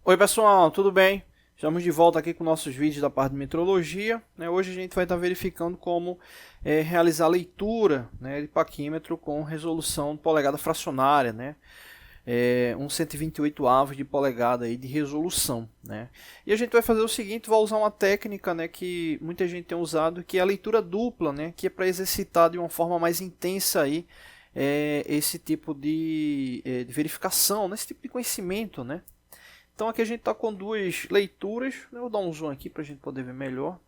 Oi pessoal, tudo bem? Estamos de volta aqui com nossos vídeos da parte de metrologia. Hoje a gente vai estar verificando como realizar a leitura, de paquímetro com resolução polegada fracionária, um 128 avos de polegada aí de resolução. E a gente vai fazer o seguinte, vai usar uma técnica que muita gente tem usado, que é a leitura dupla, que é para exercitar de uma forma mais intensa aí, esse tipo de verificação, esse tipo de conhecimento, Então aqui a gente está com duas leituras, eu vou dar um zoom aqui para a gente poder ver melhor.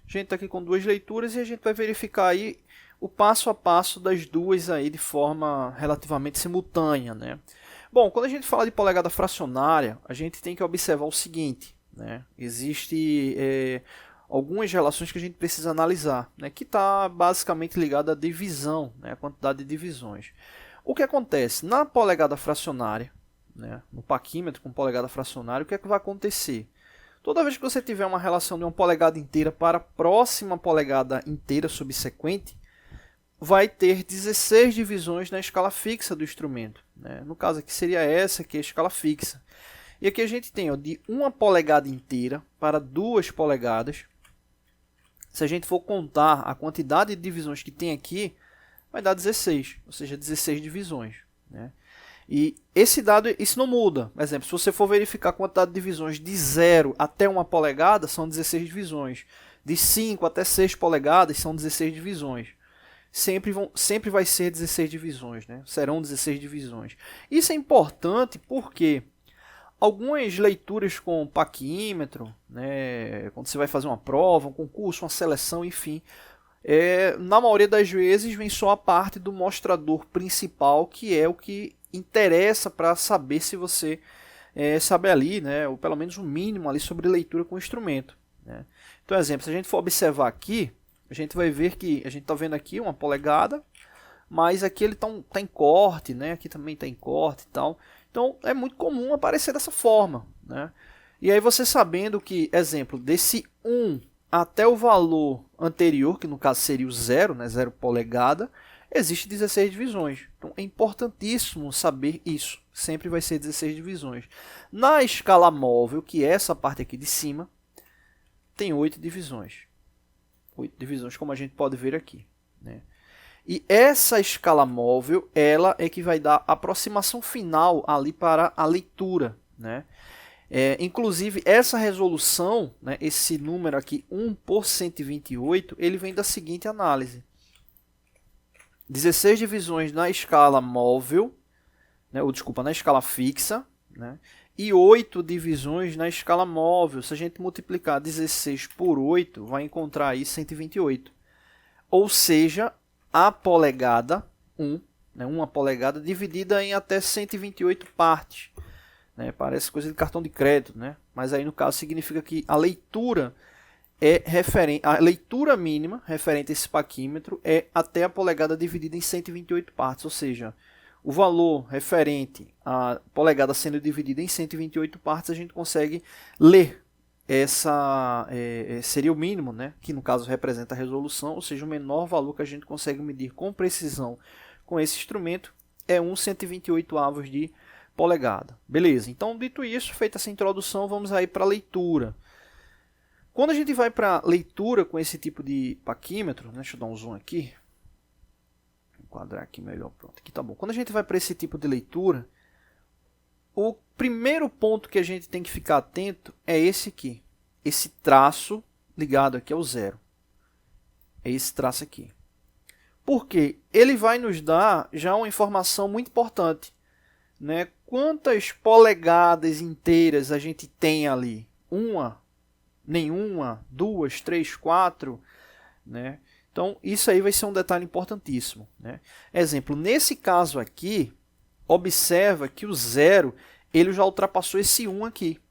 A gente está aqui com duas leituras e a gente vai verificar aí o passo a passo das duas aí de forma relativamente simultânea. Bom, quando a gente fala de polegada fracionária, a gente tem que observar o seguinte, existe algumas relações que a gente precisa analisar, que está basicamente ligada à divisão, a quantidade de divisões. O que acontece? Na polegada fracionária, no paquímetro com polegada fracionária, o que é que vai acontecer? Toda vez que você tiver uma relação de uma polegada inteira para a próxima polegada inteira subsequente, vai ter 16 divisões na escala fixa do instrumento. No caso aqui seria essa aqui, a escala fixa. E aqui a gente tem de uma polegada inteira para 2 polegadas. Se a gente for contar a quantidade de divisões que tem aqui, vai dar 16, ou seja, 16 divisões. E esse dado, isso não muda. Por exemplo, se você for verificar a quantidade de divisões de 0 até 1 polegada, são 16 divisões. De 5 até 6 polegadas, são 16 divisões. Sempre vai ser 16 divisões, Serão 16 divisões. Isso é importante porque algumas leituras com paquímetro, quando você vai fazer uma prova, um concurso, uma seleção, enfim, na maioria das vezes vem só a parte do mostrador principal, que é o que interessa para saber se você sabe ali, ou pelo menos o mínimo ali sobre leitura com o instrumento. Então, exemplo, se a gente for observar aqui, a gente vai ver que a gente está vendo aqui uma polegada, mas aqui ele tá em corte, aqui também está em corte e tal. Então, é muito comum aparecer dessa forma. E aí você sabendo que, exemplo, desse 1 até o valor anterior, que no caso seria o 0, 0 polegada, existe 16 divisões. Então é importantíssimo saber isso. Sempre vai ser 16 divisões. Na escala móvel, que é essa parte aqui de cima, tem 8 divisões. 8 divisões, como a gente pode ver aqui. E essa escala móvel, ela é que vai dar a aproximação final ali para a leitura. Inclusive, essa resolução, esse número aqui, 1 por 128, ele vem da seguinte análise. 16 divisões na escala móvel, na escala fixa, e 8 divisões na escala móvel. Se a gente multiplicar 16 por 8, vai encontrar aí 128. Ou seja, a polegada 1, uma polegada dividida em até 128 partes. Parece coisa de cartão de crédito, mas aí no caso significa que a leitura a leitura mínima referente a esse paquímetro é até a polegada dividida em 128 partes, ou seja, o valor referente à polegada sendo dividida em 128 partes, a gente consegue ler seria o mínimo, que no caso representa a resolução, ou seja, o menor valor que a gente consegue medir com precisão com esse instrumento é 1/128 avos de polegada. Beleza, então dito isso, feita essa introdução, vamos aí para a leitura. Quando a gente vai para a leitura com esse tipo de paquímetro, deixa eu dar um zoom aqui, vou enquadrar aqui melhor, pronto, aqui tá bom. Quando a gente vai para esse tipo de leitura, o primeiro ponto que a gente tem que ficar atento é esse aqui, esse traço ligado aqui ao 0, é esse traço aqui. Porque ele vai nos dar já uma informação muito importante, Quantas polegadas inteiras a gente tem ali? Uma? Nenhuma? 2, 3, 4? Então, isso aí vai ser um detalhe importantíssimo. Exemplo, nesse caso aqui, observa que o 0 ele já ultrapassou esse 1 aqui.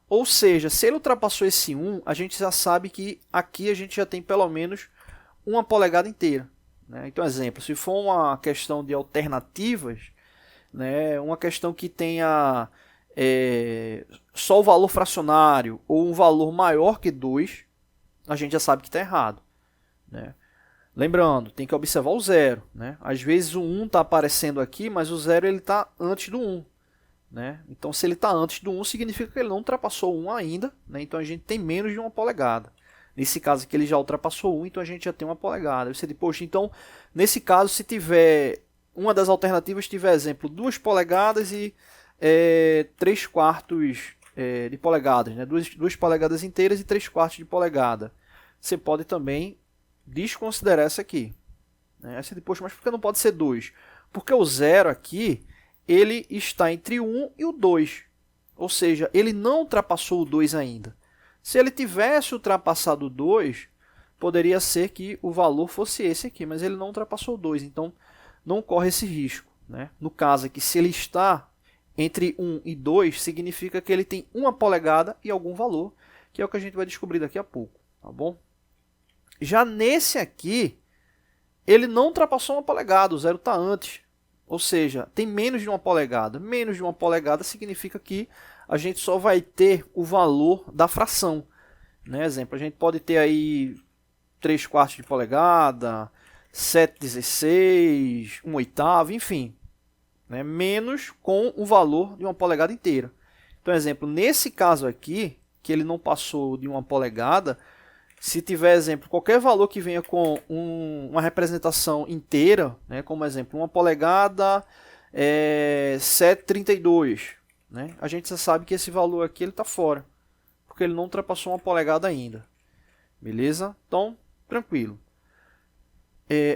Ou seja, se ele ultrapassou esse 1, a gente já sabe que aqui a gente já tem pelo menos uma polegada inteira. Então, exemplo, se for uma questão de alternativas, uma questão que tenha só o valor fracionário ou um valor maior que 2, a gente já sabe que está errado. Lembrando, tem que observar o 0. Às vezes o 1 está aparecendo aqui, mas o 0 está antes do 1. né? Então, se ele está antes do 1, significa que ele não ultrapassou 1 ainda, né? Então, a gente tem menos de 1 polegada. Nesse caso aqui, ele já ultrapassou 1, então a gente já tem 1 polegada. Você diz, poxa, então, nesse caso, se tiver uma das alternativas, tiver exemplo 2 polegadas e 3/4 de polegadas, né? 2 polegadas inteiras e 3/4 de polegada. Você pode também desconsiderar essa aqui, né? Você diz, poxa, mas por que não pode ser 2? Porque o 0 aqui, ele está entre o 1 e o 2. Ou seja, ele não ultrapassou o 2 ainda. Se ele tivesse ultrapassado o 2, poderia ser que o valor fosse esse aqui, mas ele não ultrapassou o 2, então não corre esse risco, né? No caso aqui, se ele está entre 1 e 2, significa que ele tem 1 polegada e algum valor, que é o que a gente vai descobrir daqui a pouco, tá bom? Já nesse aqui, ele não ultrapassou 1 polegada, o 0 está antes. Ou seja, tem menos de 1 polegada. Menos de 1 polegada significa que a gente só vai ter o valor da fração, né? Exemplo, a gente pode ter aí 3/4 de polegada, 7/16, 1/8, enfim, né? Menos com o valor de 1 polegada inteira. Então, exemplo, nesse caso aqui, que ele não passou de 1 polegada, se tiver, exemplo, qualquer valor que venha com uma representação inteira, né, como exemplo, 1 polegada 7/32, né, a gente já sabe que esse valor aqui está fora, porque ele não ultrapassou 1 polegada ainda. Beleza? Então, tranquilo.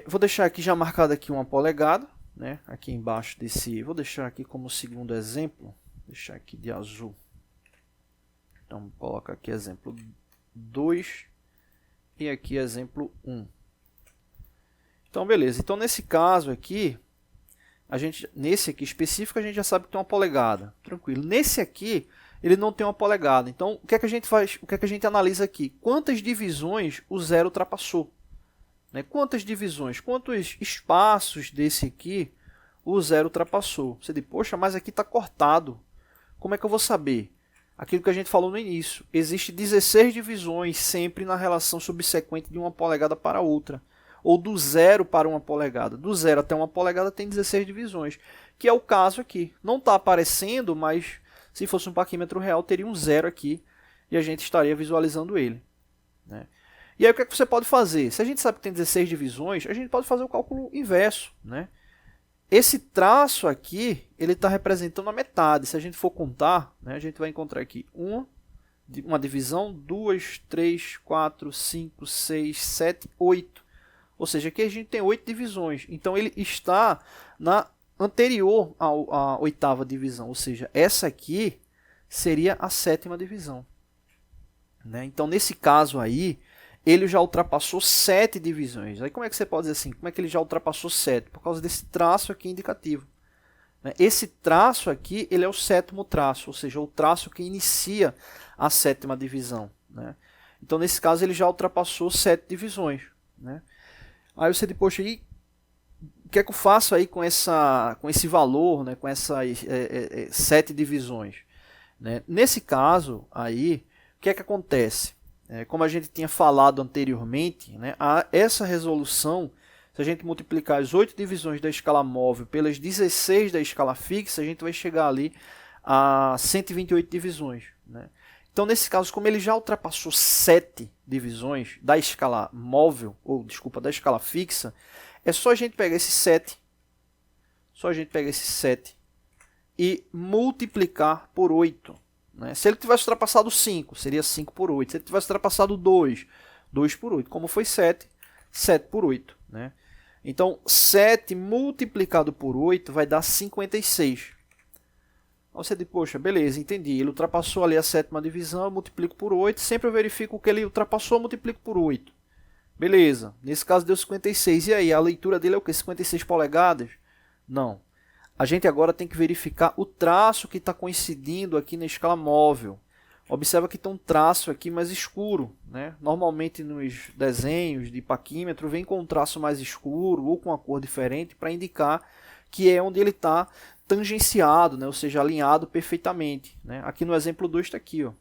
Vou deixar aqui já marcado aqui 1 polegada, né, aqui embaixo desse, vou deixar aqui como segundo exemplo, vou deixar aqui de azul. Então, coloca aqui exemplo 2. E aqui exemplo 1. Então, beleza. Então, nesse caso aqui, nesse aqui específico, a gente já sabe que tem 1 polegada. Tranquilo. Nesse aqui, ele não tem 1 polegada. Então, o que é que a gente faz? O que é que a gente analisa aqui? Quantas divisões o 0 ultrapassou? Né? Quantas divisões, quantos espaços desse aqui o 0 ultrapassou? Você diz, poxa, mas aqui está cortado. Como é que eu vou saber? Aquilo que a gente falou no início, existe 16 divisões sempre na relação subsequente de 1 polegada para outra, ou do 0 para 1 polegada. Do 0 até 1 polegada tem 16 divisões, que é o caso aqui. Não está aparecendo, mas se fosse um paquímetro real, teria um 0 aqui, e a gente estaria visualizando ele, né? E aí o que é que você pode fazer? Se a gente sabe que tem 16 divisões, a gente pode fazer o cálculo inverso, né? Esse traço aqui, ele está representando a metade. Se a gente for contar, né, a gente vai encontrar aqui uma divisão, 2, 3, 4, 5, 6, 7, 8. Ou seja, aqui a gente tem 8 divisões. Então, ele está na anterior à 8ª divisão. Ou seja, essa aqui seria a 7ª divisão, né? Então, nesse caso aí, ele já ultrapassou 7 divisões. Aí como é que você pode dizer assim? Como é que ele já ultrapassou 7? Por causa desse traço aqui indicativo, né? Esse traço aqui, ele é o 7º traço, ou seja, o traço que inicia a 7ª divisão, né? Então, nesse caso, ele já ultrapassou 7 divisões, né? Aí você diz, poxa, aí, o que é que eu faço aí com esse valor, né? Com essas 7 divisões, né? Nesse caso, aí, o que é que acontece? Como a gente tinha falado anteriormente, né, essa resolução, se a gente multiplicar as 8 divisões da escala móvel pelas 16 da escala fixa, a gente vai chegar ali a 128 divisões, né? Então, nesse caso, como ele já ultrapassou 7 divisões da escala móvel, ou desculpa, da escala fixa, é só a gente pegar esse 7, e multiplicar por 8. Né? Se ele tivesse ultrapassado 5, seria 5 por 8. Se ele tivesse ultrapassado 2, 2 por 8. Como foi 7, 7 por 8. Né? Então, 7 multiplicado por 8 vai dar 56. Aí você diz, poxa, beleza, entendi. Ele ultrapassou ali a 7ª divisão, eu multiplico por 8. Sempre eu verifico o que ele ultrapassou, eu multiplico por 8. Beleza, nesse caso deu 56. E aí, a leitura dele é o quê? 56 polegadas? Não. A gente agora tem que verificar o traço que está coincidindo aqui na escala móvel. Observa que tem um traço aqui mais escuro, né? Normalmente nos desenhos de paquímetro vem com um traço mais escuro ou com uma cor diferente para indicar que é onde ele está tangenciado, né? Ou seja, alinhado perfeitamente, né? Aqui no exemplo 2 está aqui, ó.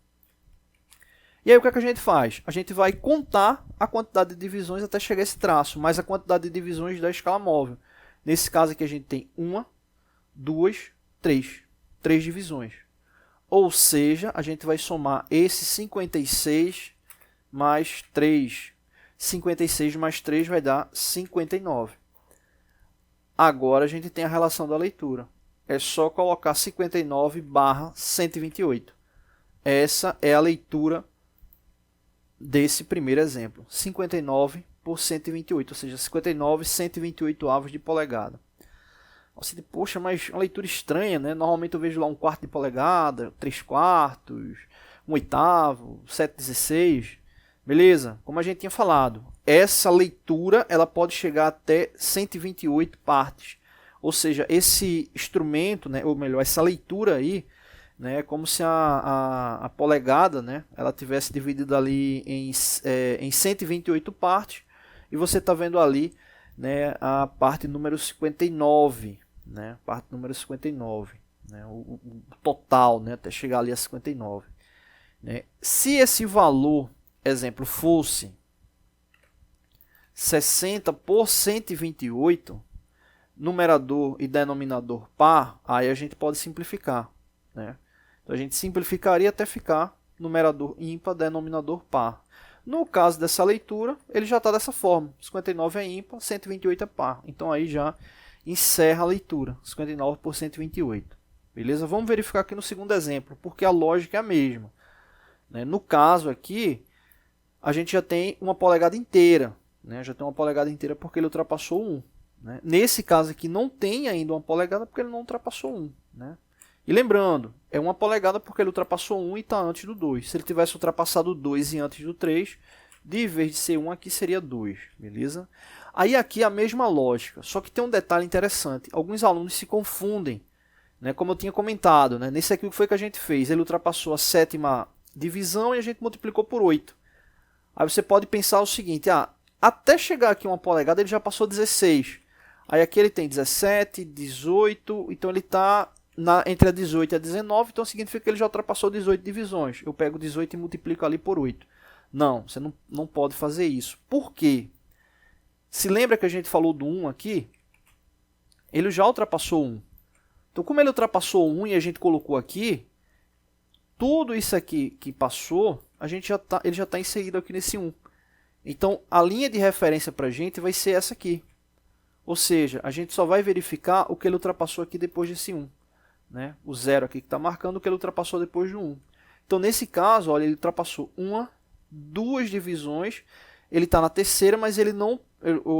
E aí o que é que a gente faz? A gente vai contar a quantidade de divisões até chegar a esse traço, mais a quantidade de divisões da escala móvel. Nesse caso aqui a gente tem 1, 2, 3. 3 divisões. Ou seja, a gente vai somar esse 56 mais 3. 56 mais 3 vai dar 59. Agora a gente tem a relação da leitura. É só colocar 59 barra 128. Essa é a leitura desse primeiro exemplo. 59 por 128, ou seja, 59 128 avos de polegada. Você diz, poxa, mas uma leitura estranha, né? Normalmente eu vejo lá 1/4 de polegada, 3/4, 1/8, 7/16. Beleza? Como a gente tinha falado, essa leitura ela pode chegar até 128 partes. Ou seja, esse instrumento, né, ou melhor, essa leitura aí, né, é como se a polegada, né, ela tivesse dividida ali em 128 partes. E você está vendo ali, né, a parte número 59. Né, parte número 59. Né, o total, né, até chegar ali a 59. Né. Se esse valor, exemplo, fosse 60 por 128, numerador e denominador par, aí a gente pode simplificar. Né? Então a gente simplificaria até ficar numerador ímpar, denominador par. No caso dessa leitura, ele já está dessa forma. 59 é ímpar, 128 é par. Então aí já encerra a leitura. 59 por 128. Beleza? Vamos verificar aqui no segundo exemplo, porque a lógica é a mesma. Né? No caso aqui, a gente já tem uma polegada inteira. Né? Já tem uma polegada inteira porque ele ultrapassou 1. Né? Nesse caso aqui não tem ainda uma polegada porque ele não ultrapassou 1. Né? E lembrando, é uma polegada porque ele ultrapassou 1 e está antes do 2. Se ele tivesse ultrapassado o 2 e antes do 3, de vez de ser 1 aqui seria 2. Beleza? Aí aqui a mesma lógica, só que tem um detalhe interessante. Alguns alunos se confundem. Né? Como eu tinha comentado, né? Nesse aqui o que foi que a gente fez? Ele ultrapassou a 7ª divisão e a gente multiplicou por 8. Aí você pode pensar o seguinte, até chegar aqui uma polegada ele já passou 16. Aí aqui ele tem 17, 18, então ele está entre a 18 e a 19, então significa que ele já ultrapassou 18 divisões. Eu pego 18 e multiplico ali por 8. Não, você não pode fazer isso. Por quê? Se lembra que a gente falou do 1 aqui? Ele já ultrapassou 1. Então como ele ultrapassou 1 e a gente colocou aqui, tudo isso aqui que passou, ele já está inserido aqui nesse 1. Então a linha de referência para a gente vai ser essa aqui. Ou seja, a gente só vai verificar o que ele ultrapassou aqui depois desse 1. Né? O 0 aqui que está marcando o que ele ultrapassou depois do 1. Então, nesse caso, olha, ele ultrapassou 1, 2 divisões. Ele está na terceira, mas ele não...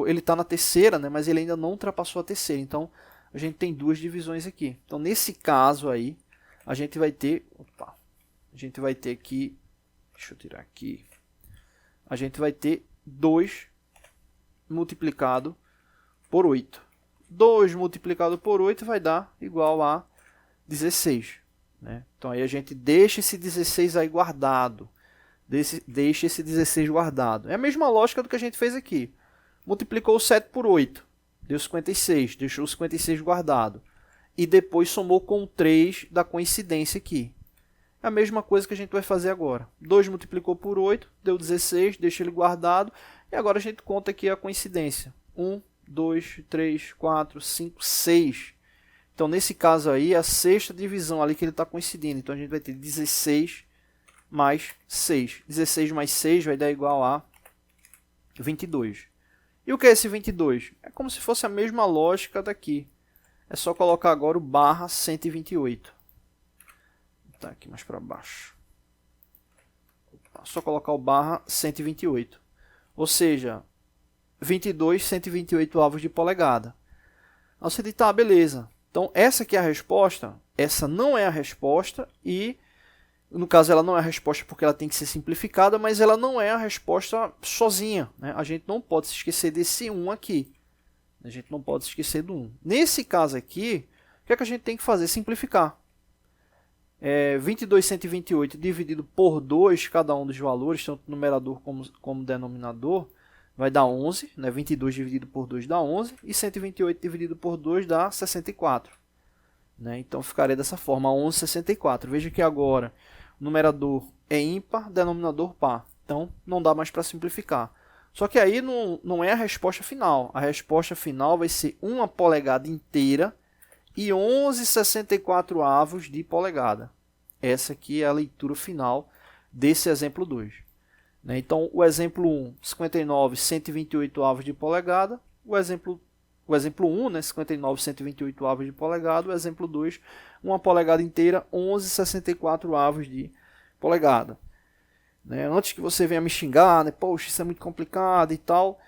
Ele está na terceira, né? Mas ele ainda não ultrapassou a terceira. Então, a gente tem 2 divisões aqui. Então, nesse caso aí, a gente vai ter... Opa! A gente vai ter aqui... Deixa eu tirar aqui. A gente vai ter 2 multiplicado por 8. 2 multiplicado por 8 vai dar igual a 16. Né? Então aí a gente deixa esse 16 aí guardado. Deixa esse 16 guardado. É a mesma lógica do que a gente fez aqui. Multiplicou o 7 por 8. Deu 56. Deixou o 56 guardado. E depois somou com o 3 da coincidência aqui. É a mesma coisa que a gente vai fazer agora. 2 multiplicou por 8. Deu 16. Deixa ele guardado. E agora a gente conta aqui a coincidência. 1, 2, 3, 4, 5, 6. Então, nesse caso aí, é a 6ª divisão ali que ele está coincidindo. Então, a gente vai ter 16 mais 6. 16 mais 6 vai dar igual a 22. E o que é esse 22? É como se fosse a mesma lógica daqui. É só colocar agora o barra 128. Tá aqui mais para baixo. Só colocar o barra 128. Ou seja, 22, 128 avos de polegada. Aí você diz, tá, beleza. Então, essa aqui é a resposta, essa não é a resposta e, no caso, ela não é a resposta porque ela tem que ser simplificada, mas ela não é a resposta sozinha. Né? A gente não pode se esquecer desse 1 aqui. A gente não pode se esquecer do 1. Nesse caso aqui, o que é que a gente tem que fazer? Simplificar. 22, 128 dividido por 2, cada um dos valores, tanto numerador como denominador, vai dar 11, né? 22 dividido por 2 dá 11, e 128 dividido por 2 dá 64. Né? Então, ficaria dessa forma, 11,64. Veja que agora o numerador é ímpar, denominador par. Então, não dá mais para simplificar. Só que aí não é a resposta final. A resposta final vai ser uma polegada inteira e 11,64 de polegada. Essa aqui é a leitura final desse exemplo 2. Né? Então, o exemplo 1, 59, 128 avos de polegada. O exemplo 1, né, 59, 128 avos de polegada. O exemplo 2, uma polegada inteira, 11,64 avos de polegada. Né? Antes que você venha me xingar, né, poxa, isso é muito complicado e tal.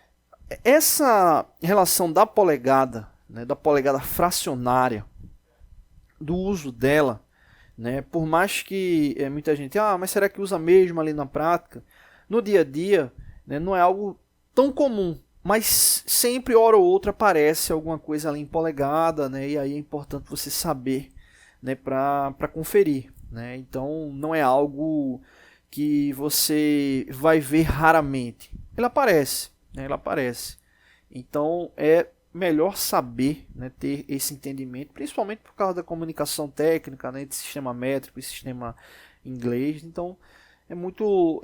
Essa relação da polegada, né, da polegada fracionária, do uso dela, né, por mais que muita gente, mas será que usa mesmo ali na prática? No dia a dia, né, não é algo tão comum, mas sempre, hora ou outra, aparece alguma coisa ali em polegada, né, e aí é importante você saber, né, para conferir. Né? Então, não é algo que você vai ver raramente. Ele aparece. Né? Ele aparece. Então, é melhor saber, né, ter esse entendimento, principalmente por causa da comunicação técnica, né, de sistema métrico e sistema inglês. Então, é muito,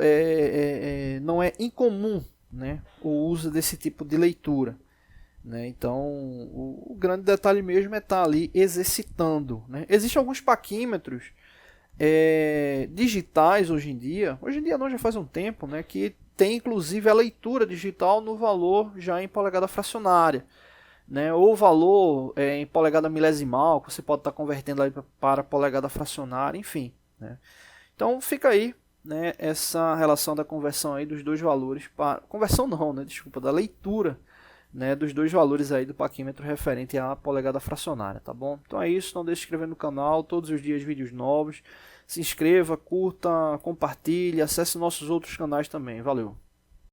não é incomum, né, o uso desse tipo de leitura. Né? Então, o grande detalhe mesmo é estar ali exercitando. Né? Existem alguns paquímetros digitais hoje em dia não, já faz um tempo, né, que tem inclusive a leitura digital no valor já em polegada fracionária. Né, ou valor em polegada milesimal, que você pode estar convertendo aí para polegada fracionária, enfim. Né. Então fica aí, né, essa relação da conversão aí dos dois valores, conversão não, né, desculpa, da leitura, né, dos dois valores aí do paquímetro referente à polegada fracionária, tá bom? Então é isso, não deixe de se inscrever no canal, todos os dias vídeos novos, se inscreva, curta, compartilhe, acesse nossos outros canais também, valeu!